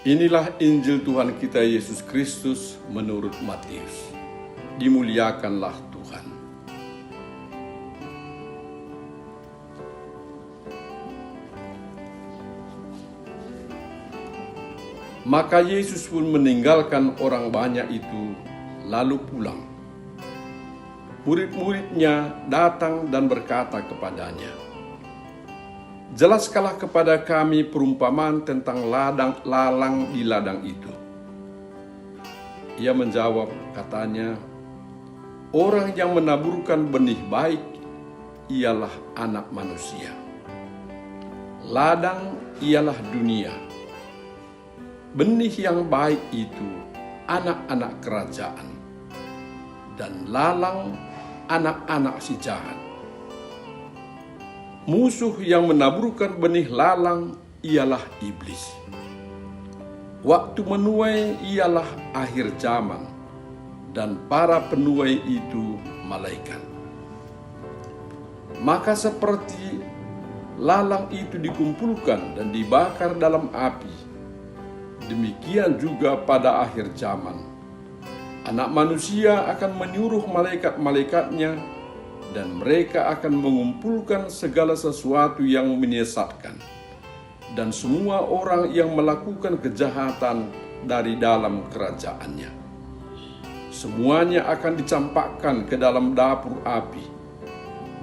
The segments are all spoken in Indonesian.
Inilah Injil Tuhan kita Yesus Kristus menurut Matius. Dimuliakanlah Tuhan. Maka Yesus pun meninggalkan orang banyak itu, lalu pulang. Murid-muridnya datang dan berkata kepadanya, "Jelaskanlah kepada kami perumpamaan tentang lalang di ladang itu." Ia menjawab, katanya, "Orang yang menaburkan benih baik ialah Anak Manusia. Ladang ialah dunia. Benih yang baik itu anak-anak kerajaan, dan lalang anak-anak si jahat. Musuh yang menaburkan benih lalang ialah iblis. Waktu menuai ialah akhir zaman, dan para penuai itu malaikat. Maka seperti lalang itu dikumpulkan dan dibakar dalam api, demikian juga pada akhir zaman Anak Manusia akan menyuruh malaikat-malaikatnya, dan mereka akan mengumpulkan segala sesuatu yang menyesatkan dan semua orang yang melakukan kejahatan dari dalam kerajaannya. Semuanya akan dicampakkan ke dalam dapur api.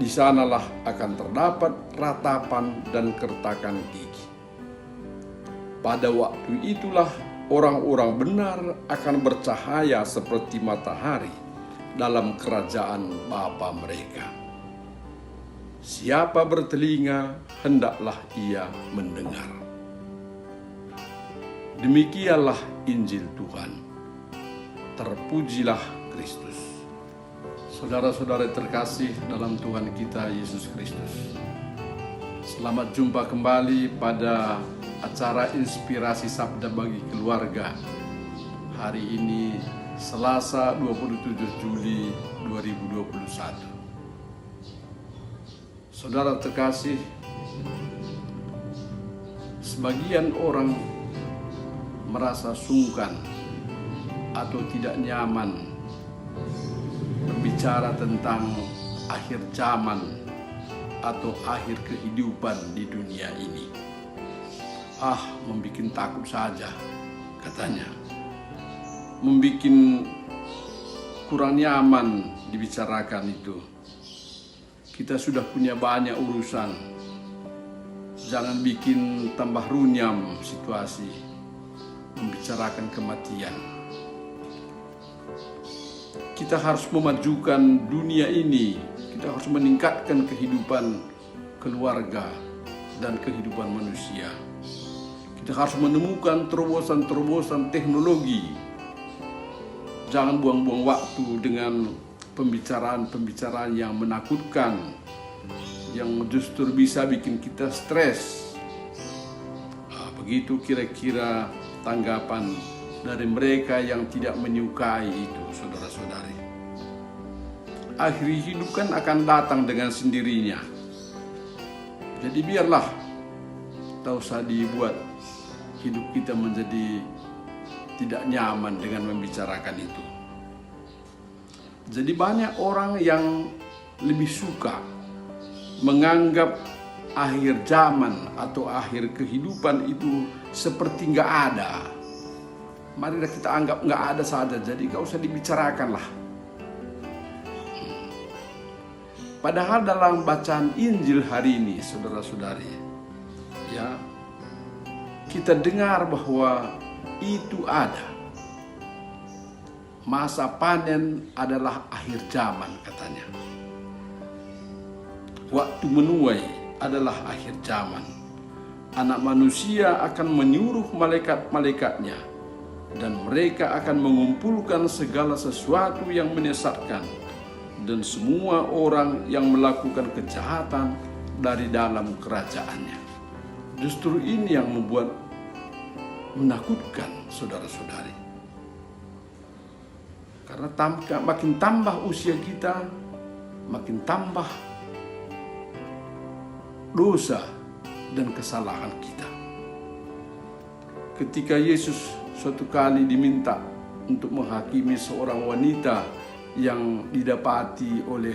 Di sanalah akan terdapat ratapan dan kertakan gigi. Pada waktu itulah orang-orang benar akan bercahaya seperti matahari dalam kerajaan Bapa mereka. Siapa bertelinga, hendaklah ia mendengar." Demikianlah Injil Tuhan. Terpujilah Kristus. Saudara-saudara terkasih dalam Tuhan kita Yesus Kristus, selamat jumpa kembali pada acara Inspirasi Sabda bagi Keluarga. Hari ini Selasa 27 Juli 2021. Saudara terkasih, sebagian orang merasa sungkan atau tidak nyaman berbicara tentang akhir zaman atau akhir kehidupan di dunia ini. Membikin takut saja, katanya. Membikin kurang nyaman dibicarakan itu. Kita sudah punya banyak urusan. Jangan bikin tambah runyam situasi membicarakan kematian. Kita harus memajukan dunia ini. Kita harus meningkatkan kehidupan keluarga dan kehidupan manusia. Kita harus menemukan terobosan-terobosan teknologi. Jangan buang-buang waktu dengan pembicaraan-pembicaraan yang menakutkan, yang justru bisa bikin kita stres. Begitu kira-kira tanggapan dari mereka yang tidak menyukai itu, saudara-saudari. Akhir hidup kan akan datang dengan sendirinya. Jadi biarlah tak usah dibuat hidup kita menjadi tidak nyaman dengan membicarakan itu. Jadi banyak orang yang lebih suka menganggap akhir zaman atau akhir kehidupan itu seperti nggak ada. Marilah kita anggap nggak ada saja, jadi nggak usah dibicarakan lah. Padahal dalam bacaan Injil hari ini, saudara-saudari, ya, kita dengar bahwa itu ada. Masa panen adalah akhir zaman, katanya. Waktu menuai adalah akhir zaman. Anak Manusia akan menyuruh malaikat-malaikatnya, dan mereka akan mengumpulkan segala sesuatu yang menyesatkan dan semua orang yang melakukan kejahatan dari dalam kerajaannya. Justru ini yang membuat menakutkan, saudara-saudari. Karena makin tambah usia kita, makin tambah dosa dan kesalahan kita. ketika Yesus suatu kali diminta untuk menghakimi seorang wanita yang didapati oleh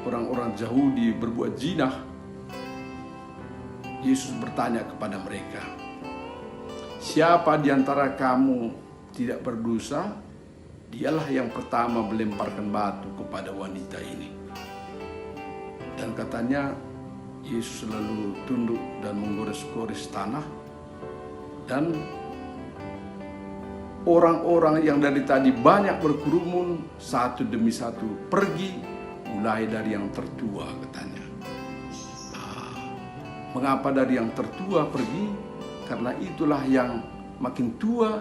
orang-orang Yahudi berbuat zina, Yesus bertanya kepada mereka, "Siapa di antara kamu tidak berdosa, dialah yang pertama melemparkan batu kepada wanita ini." Dan katanya Yesus selalu tunduk dan menggores-gores tanah, dan orang-orang yang dari tadi banyak berkerumun satu demi satu pergi, mulai dari yang tertua katanya. Mengapa dari yang tertua pergi? Karena itulah yang makin tua,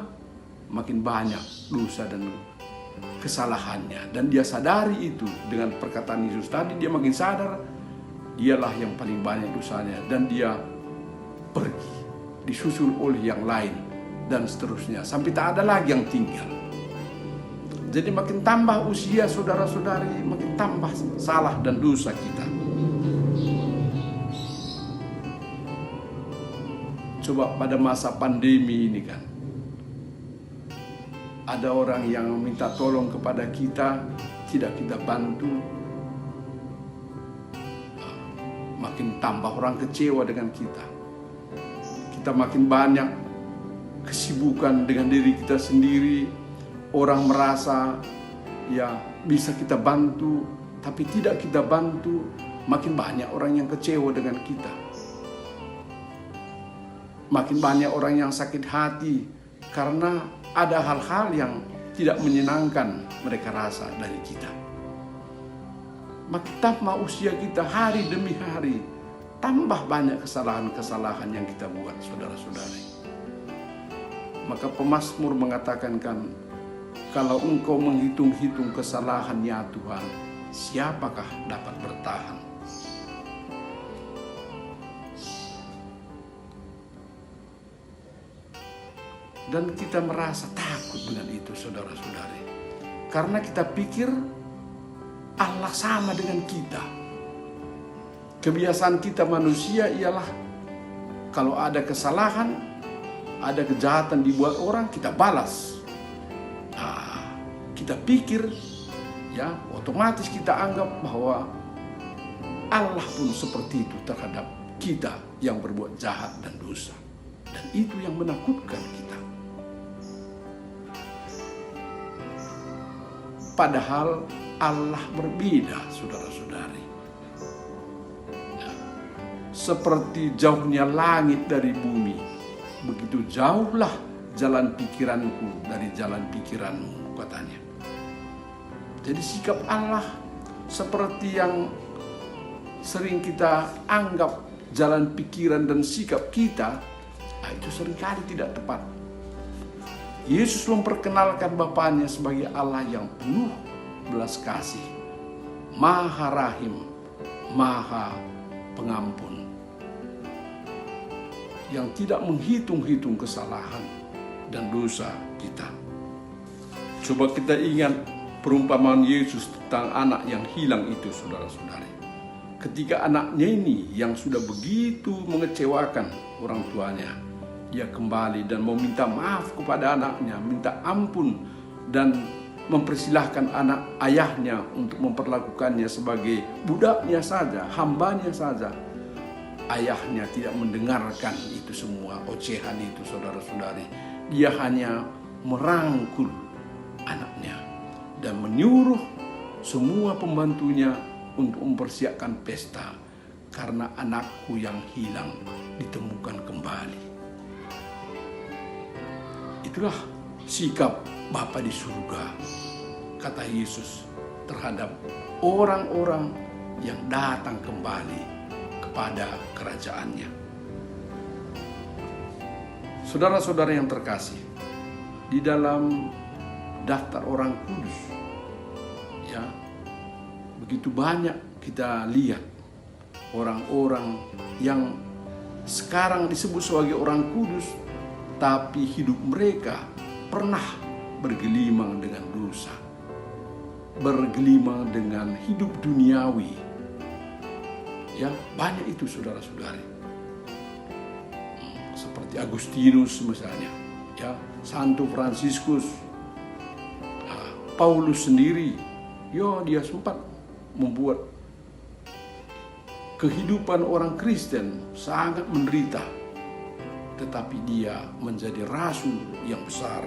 makin banyak dosa dan kesalahannya. Dan dia sadari itu dengan perkataan Yesus tadi, dia makin sadar dialah yang paling banyak dosanya. Dan dia pergi, disusul oleh yang lain, dan seterusnya. Sampai tak ada lagi yang tinggal. Jadi makin tambah usia saudara-saudari, makin tambah salah dan dosa kita. Coba pada masa pandemi ini kan, ada orang yang minta tolong kepada kita, tidak kita bantu, makin tambah orang kecewa dengan kita. Kita makin banyak kesibukan dengan diri kita sendiri. Orang merasa ya bisa kita bantu, tapi tidak kita bantu. Makin banyak orang yang kecewa dengan kita. Makin banyak orang yang sakit hati karena ada hal-hal yang tidak menyenangkan mereka rasa dari kita. Makin tambah usia kita hari demi hari, tambah banyak kesalahan-kesalahan yang kita buat, saudara-saudari. Maka pemazmur mengatakan kan, kalau engkau menghitung-hitung kesalahan ya Tuhan, siapakah dapat bertahan? Dan kita merasa takut dengan itu, saudara-saudari. Karena kita pikir Allah sama dengan kita. Kebiasaan kita manusia ialah kalau ada kesalahan, ada kejahatan dibuat orang, kita balas. Kita pikir, ya otomatis kita anggap bahwa Allah pun seperti itu terhadap kita yang berbuat jahat dan dosa. Dan itu yang menakutkan kita. Padahal Allah berbeda, saudara-saudari. Seperti jauhnya langit dari bumi, begitu jauhlah jalan pikiranku dari jalan pikiranmu, katanya. Jadi sikap Allah seperti yang sering kita anggap jalan pikiran dan sikap kita, itu seringkali tidak tepat. Yesus memperkenalkan Bapaknya sebagai Allah yang penuh belas kasih, Maha Rahim, Maha Pengampun, yang tidak menghitung-hitung kesalahan dan dosa kita. Coba kita ingat perumpamaan Yesus tentang anak yang hilang itu, saudara-saudari. Ketika anaknya ini yang sudah begitu mengecewakan orang tuanya, dia kembali dan meminta maaf kepada anaknya, minta ampun, dan mempersilahkan anak ayahnya untuk memperlakukannya sebagai budaknya saja, hambanya saja. Ayahnya tidak mendengarkan itu semua ocehan itu, saudara-saudari. Dia hanya merangkul anaknya dan menyuruh semua pembantunya untuk mempersiapkan pesta karena anakku yang hilang ditemukan kembali. Itulah sikap Bapa di surga, kata Yesus, terhadap orang-orang yang datang kembali kepada kerajaannya. Saudara-saudara yang terkasih, di dalam daftar orang kudus, ya, begitu banyak kita lihat orang-orang yang sekarang disebut sebagai orang kudus, tapi hidup mereka pernah bergelimang dengan dosa, bergelimang dengan hidup duniawi. Ya, banyak itu, saudara-saudari. Seperti Agustinus misalnya. ya, Santo Fransiskus, Paulus sendiri, dia sempat membuat kehidupan orang Kristen sangat menderita, tetapi dia menjadi rasul yang besar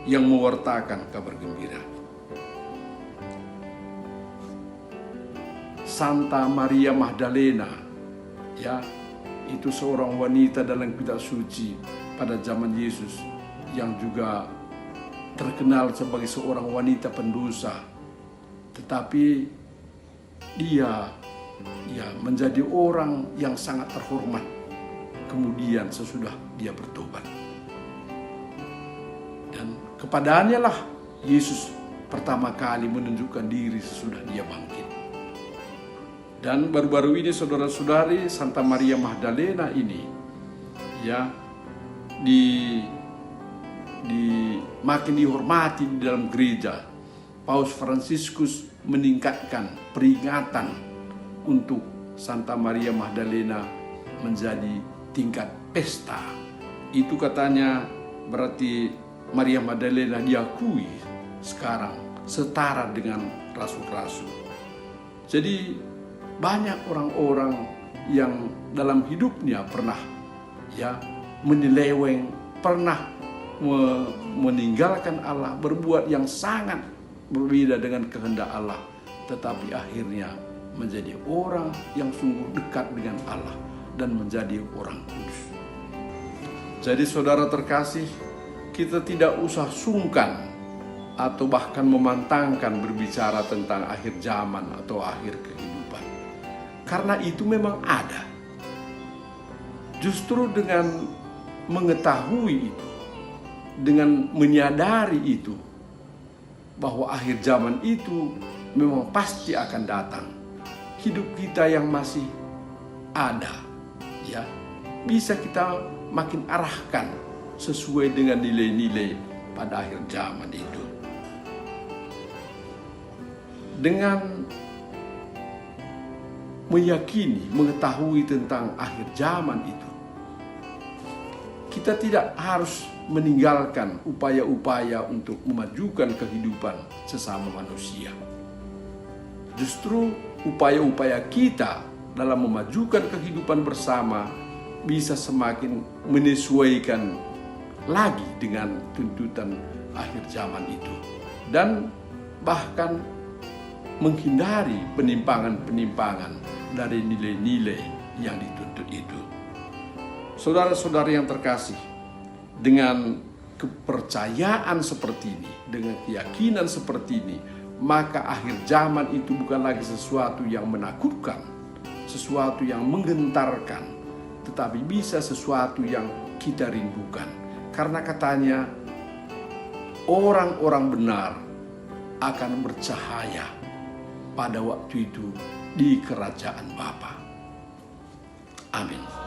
yang mewartakan kabar gembira. Santa Maria Magdalena, ya, itu seorang wanita dalam kitab suci pada zaman Yesus yang juga terkenal sebagai seorang wanita pendosa, tetapi dia menjadi orang yang sangat terhormat kemudian sesudah dia bertobat. Dan kepadanya lah Yesus pertama kali menunjukkan diri sesudah dia bangkit. Dan baru-baru ini saudara-saudari, Santa Maria Magdalena ini makin dihormati di dalam gereja. Paus Fransiskus meningkatkan peringatan untuk Santa Maria Magdalena menjadi tingkat pesta. Itu katanya berarti Maria Magdalena diakui sekarang setara dengan rasul-rasul. Jadi banyak orang-orang yang dalam hidupnya pernah menyeleweng, pernah meninggalkan Allah, berbuat yang sangat berbeda dengan kehendak Allah, tetapi akhirnya menjadi orang yang sungguh dekat dengan Allah dan menjadi orang kudus. Jadi saudara terkasih, kita tidak usah sungkan atau bahkan memantangkan berbicara tentang akhir zaman atau akhir kehidupan, karena itu memang ada. Justru dengan mengetahui itu, dengan menyadari itu, bahwa akhir zaman itu memang pasti akan datang, hidup kita yang masih ada, bisa kita makin arahkan sesuai dengan nilai-nilai pada akhir zaman itu. Dengan meyakini, mengetahui tentang akhir zaman itu, kita tidak harus meninggalkan upaya-upaya untuk memajukan kehidupan sesama manusia. Justru upaya-upaya kita dalam memajukan kehidupan bersama bisa semakin menyesuaikan lagi dengan tuntutan akhir zaman itu, dan bahkan menghindari penimpangan-penimpangan dari nilai-nilai yang dituntut itu. Saudara-saudari yang terkasih, dengan kepercayaan seperti ini, dengan keyakinan seperti ini, maka akhir zaman itu bukan lagi sesuatu yang menakutkan, sesuatu yang menggentarkan, tetapi bisa sesuatu yang kita rindukan. Karena katanya, orang-orang benar akan bercahaya pada waktu itu di kerajaan Bapa. Amin.